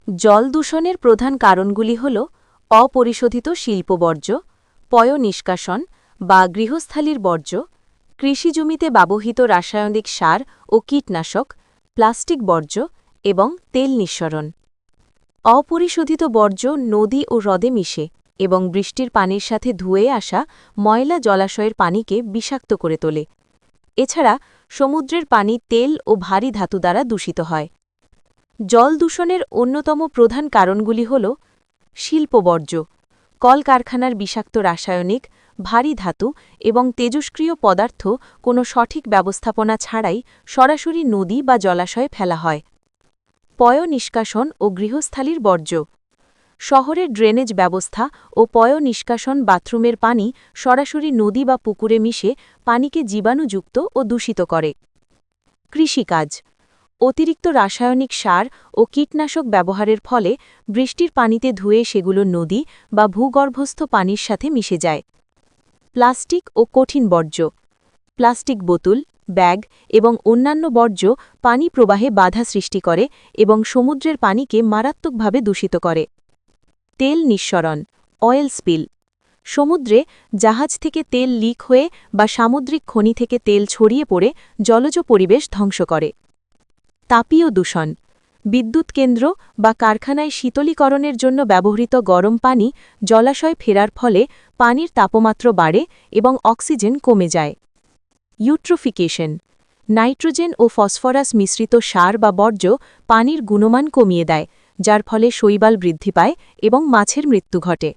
জল দূষণের প্রধান কারণগুলি হল অপরিশোধিত শিল্প বর্জ্য, পয়ঃনিষ্কাশন বা গৃহস্থালির বর্জ্য, কৃষিজমিতে ব্যবহৃত রাসায়নিক সার ও কীটনাশক, প্লাস্টিক বর্জ্য এবং তেল নিঃসরণ। অপরিশোধিত বর্জ্য নদী ও হ্রদে মিশে এবং বৃষ্টির পানির সাথে ধুয়ে আসা ময়লা জলাশয়ের পানিকে বিষাক্ত করে তোলে। এছাড়া সমুদ্রের পানি তেল ও ভারী ধাতু দ্বারা দূষিত হয়। জল দূষণের অন্যতম প্রধান কারণগুলি হল শিল্প বর্জ্য, কলকারখানার বিষাক্ত রাসায়নিক, ভারী ধাতু এবং তেজস্ক্রিয় পদার্থ কোনো সঠিক ব্যবস্থাপনা ছাড়াই সরাসরি নদী বা জলাশয়ে ফেলা হয়। পয়ঃনিষ্কাশন ও গৃহস্থালির বর্জ্য, শহরের ড্রেনেজ ব্যবস্থা ও পয়ঃনিষ্কাশন বাথরুমের পানি সরাসরি নদী বা পুকুরে মিশে পানিকে জীবাণুযুক্ত ও দূষিত করে। কৃষিকাজ, অতিরিক্ত রাসায়নিক সার ও কীটনাশক ব্যবহারের ফলে বৃষ্টির পানিতে ধুয়ে সেগুলো নদী বা ভূগর্ভস্থ পানির সাথে মিশে যায়। প্লাস্টিক ও কঠিন বর্জ্য, প্লাস্টিক বোতল, ব্যাগ এবং অন্যান্য বর্জ্য পানি প্রবাহে বাধা সৃষ্টি করে এবং সমুদ্রের পানিকে মারাত্মকভাবে দূষিত করে। তেল নিঃসরণ, অয়েল স্পিল, সমুদ্রে জাহাজ থেকে তেল লিক হয়ে বা সামুদ্রিক খনি থেকে তেল ছড়িয়ে পড়ে জলজ পরিবেশ ধ্বংস করে। তাপীয় দূষণ, বিদ্যুৎ কেন্দ্র বা কারখানায় শীতলীকরণের জন্য ব্যবহৃত গরম পানি জলাশয় ফেরার ফলে পানির তাপমাত্রা বাড়ে এবং অক্সিজেন কমে যায়। ইউট্রোফিকেশন, নাইট্রোজেন ও ফসফরাস মিশ্রিত সার বা বর্জ্য পানির গুণমান কমিয়ে দেয়, যার ফলে শৈবাল বৃদ্ধি পায় এবং মাছের মৃত্যু ঘটে।